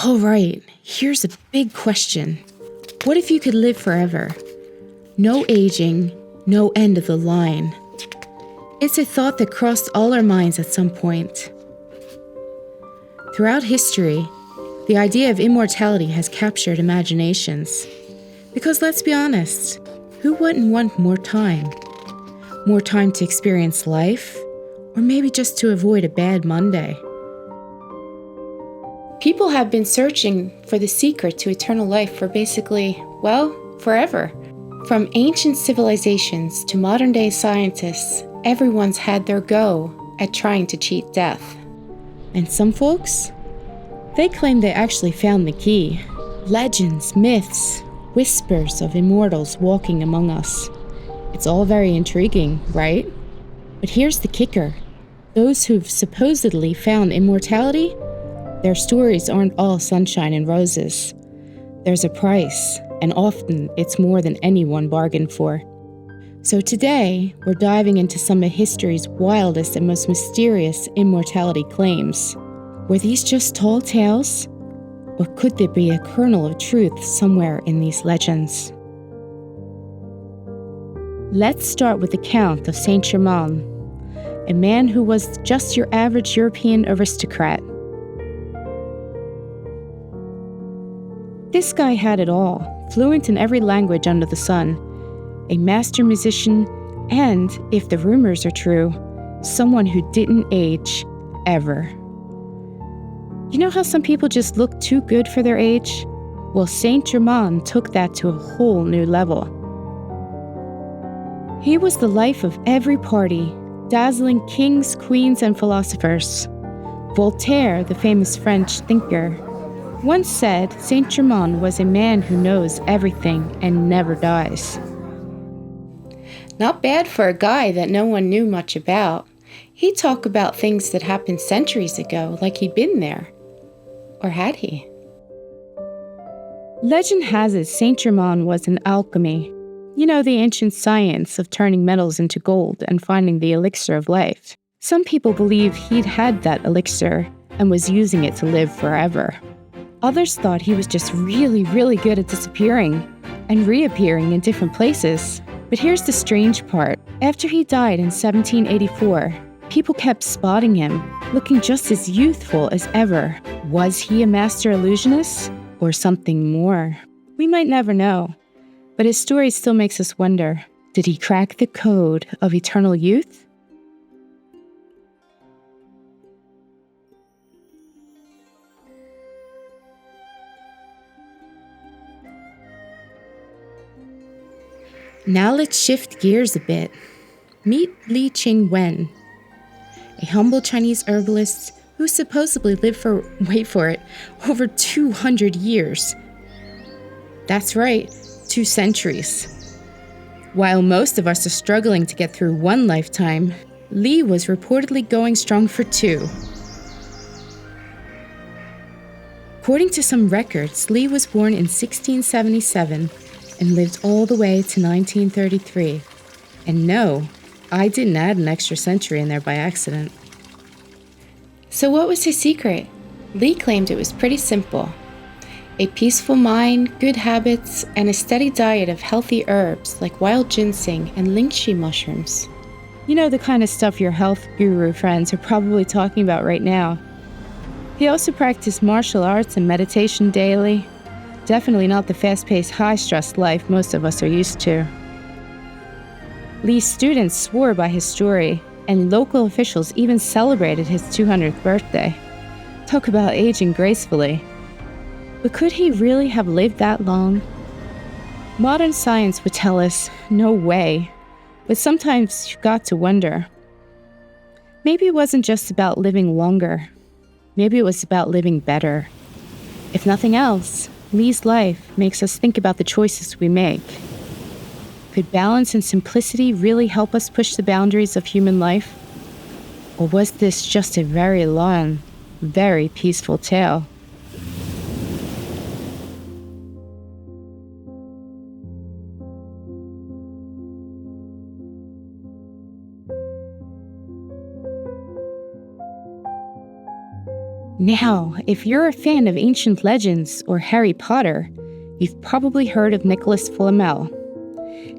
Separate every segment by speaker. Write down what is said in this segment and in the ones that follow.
Speaker 1: All right, here's a big question. What if you could live forever? No aging, no end of the line. It's a thought that crossed all our minds at some point. Throughout history, the idea of immortality has captured imaginations. Because let's be honest, who wouldn't want more time? More time to experience life, or maybe just to avoid a bad Monday. People have been searching for the secret to eternal life for basically, well, forever. From ancient civilizations to modern-day scientists, everyone's had their go at trying to cheat death. And some folks, they claim they actually found the key. Legends, myths, whispers of immortals walking among us. It's all very intriguing, right? But here's the kicker. Those who've supposedly found immortality, their stories aren't all sunshine and roses. There's a price, and often it's more than anyone bargained for. So today, we're diving into some of history's wildest and most mysterious immortality claims. Were these just tall tales? Or could there be a kernel of truth somewhere in these legends? Let's start with the Count of Saint Germain, a man who was just your average European aristocrat. This guy had it all, fluent in every language under the sun, a master musician, and, if the rumors are true, someone who didn't age, ever. You know how some people just look too good for their age? Well, Saint Germain took that to a whole new level. He was the life of every party, dazzling kings, queens, and philosophers. Voltaire, the famous French thinker, once said Saint Germain was a man who knows everything and never dies. Not bad for a guy that no one knew much about. He'd talk about things that happened centuries ago, like he'd been there. Or had he? Legend has it Saint Germain was an alchemy. You know, the ancient science of turning metals into gold and finding the elixir of life. Some people believe he'd had that elixir and was using it to live forever. Others thought he was just really, really good at disappearing and reappearing in different places. But here's the strange part. After he died in 1784, people kept spotting him, looking just as youthful as ever. Was he a master illusionist or something more? We might never know. But his story still makes us wonder, did he crack the code of eternal youth? Now let's shift gears a bit. Meet Li Ching-Yuen, a humble Chinese herbalist who supposedly lived for, wait for it, over 200 years. That's right, 2 centuries. While most of us are struggling to get through one lifetime, Li was reportedly going strong for 2. According to some records, Li was born in 1677 and lived all the way to 1933. And no, I didn't add an extra century in there by accident. So what was his secret? Li claimed it was pretty simple. A peaceful mind, good habits, and a steady diet of healthy herbs like wild ginseng and lingxi mushrooms. You know, the kind of stuff your health guru friends are probably talking about right now. He also practiced martial arts and meditation daily. Definitely not the fast-paced, high-stress life most of us are used to. Li's students swore by his story, and local officials even celebrated his 200th birthday. Talk about aging gracefully. But could he really have lived that long? Modern science would tell us, no way. But sometimes you've got to wonder. Maybe it wasn't just about living longer. Maybe it was about living better. If nothing else, Li's life makes us think about the choices we make. Could balance and simplicity really help us push the boundaries of human life? Or was this just a very long, very peaceful tale? Now, if you're a fan of ancient legends or Harry Potter, you've probably heard of Nicolas Flamel.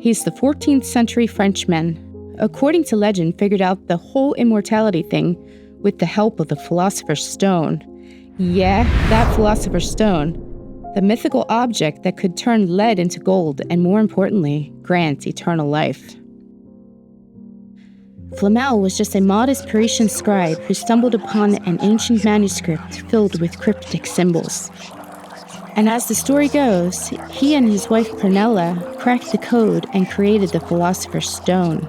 Speaker 1: He's the 14th century Frenchman, according to legend, figured out the whole immortality thing with the help of the Philosopher's Stone. Yeah, that Philosopher's Stone. The mythical object that could turn lead into gold and, more importantly, grant eternal life. Flamel was just a modest Parisian scribe who stumbled upon an ancient manuscript filled with cryptic symbols. And as the story goes, he and his wife Pernilla cracked the code and created the Philosopher's Stone.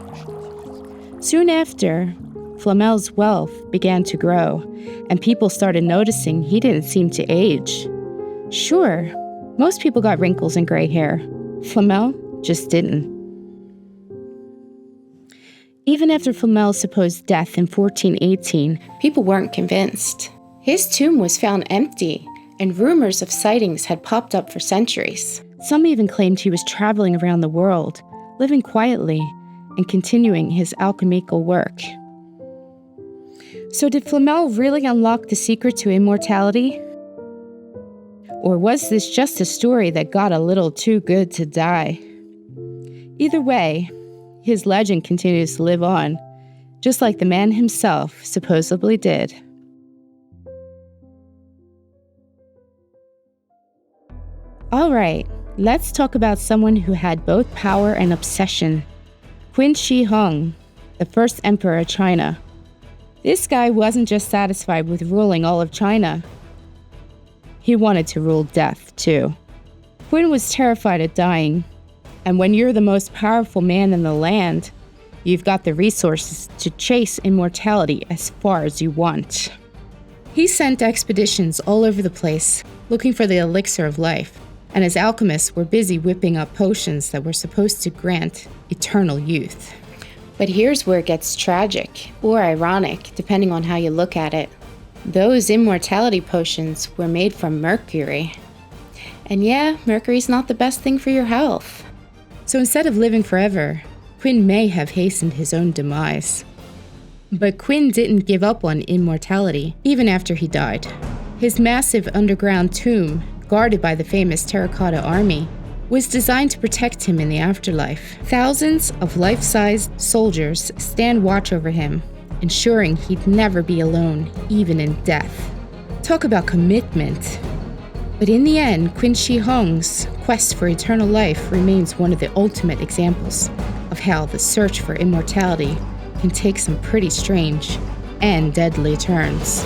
Speaker 1: Soon after, Flamel's wealth began to grow, and people started noticing he didn't seem to age. Sure, most people got wrinkles and gray hair. Flamel just didn't. Even after Flamel's supposed death in 1418, people weren't convinced. His tomb was found empty, and rumors of sightings had popped up for centuries. Some even claimed he was traveling around the world, living quietly, and continuing his alchemical work. So did Flamel really unlock the secret to immortality? Or was this just a story that got a little too good to die? Either way, his legend continues to live on, just like the man himself supposedly did. All right, let's talk about someone who had both power and obsession. Qin Shi Huang, the first emperor of China. This guy wasn't just satisfied with ruling all of China. He wanted to rule death, too. Qin was terrified of dying. And when you're the most powerful man in the land, you've got the resources to chase immortality as far as you want. He sent expeditions all over the place, looking for the elixir of life, and his alchemists were busy whipping up potions that were supposed to grant eternal youth. But here's where it gets tragic, or ironic, depending on how you look at it. Those immortality potions were made from mercury. And yeah, mercury's not the best thing for your health. So instead of living forever, Qin may have hastened his own demise. But Qin didn't give up on immortality, even after he died. His massive underground tomb, guarded by the famous terracotta army, was designed to protect him in the afterlife. Thousands of life-sized soldiers stand watch over him, ensuring he'd never be alone, even in death. Talk about commitment. But in the end, Qin Shi Huang's quest for eternal life remains one of the ultimate examples of how the search for immortality can take some pretty strange and deadly turns.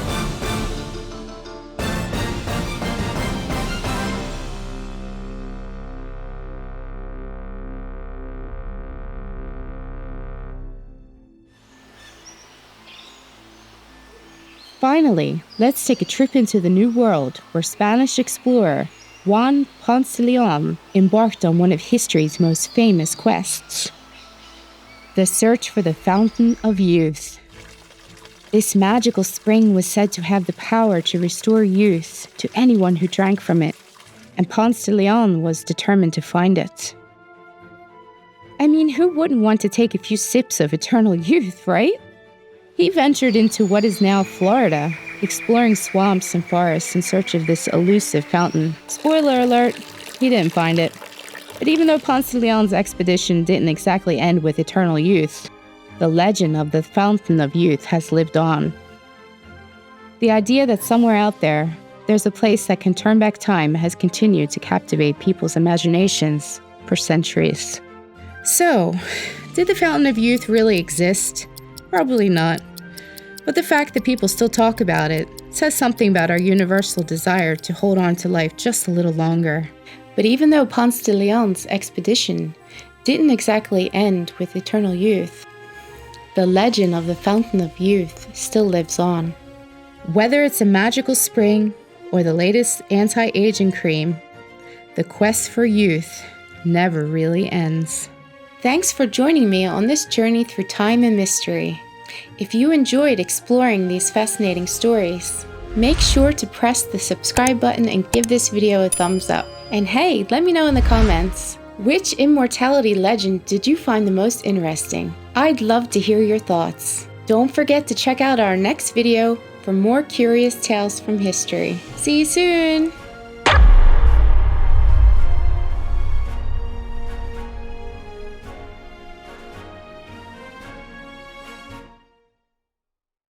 Speaker 1: Finally, let's take a trip into the New World, where Spanish explorer Juan Ponce de Leon embarked on one of history's most famous quests: the search for the Fountain of Youth. This magical spring was said to have the power to restore youth to anyone who drank from it, and Ponce de Leon was determined to find it. I mean, who wouldn't want to take a few sips of eternal youth, right? He ventured into what is now Florida, exploring swamps and forests in search of this elusive fountain. Spoiler alert, he didn't find it. But even though Ponce de Leon's expedition didn't exactly end with eternal youth, the legend of the Fountain of Youth has lived on. The idea that somewhere out there's a place that can turn back time has continued to captivate people's imaginations for centuries. So, did the Fountain of Youth really exist? Probably not. But the fact that people still talk about it says something about our universal desire to hold on to life just a little longer. But even though Ponce de Leon's expedition didn't exactly end with eternal youth, the legend of the Fountain of Youth still lives on. Whether it's a magical spring or the latest anti-aging cream, the quest for youth never really ends. Thanks for joining me on this journey through time and mystery. If you enjoyed exploring these fascinating stories, make sure to press the subscribe button and give this video a thumbs up. And hey, let me know in the comments, which immortality legend did you find the most interesting? I'd love to hear your thoughts. Don't forget to check out our next video for more curious tales from history. See you soon!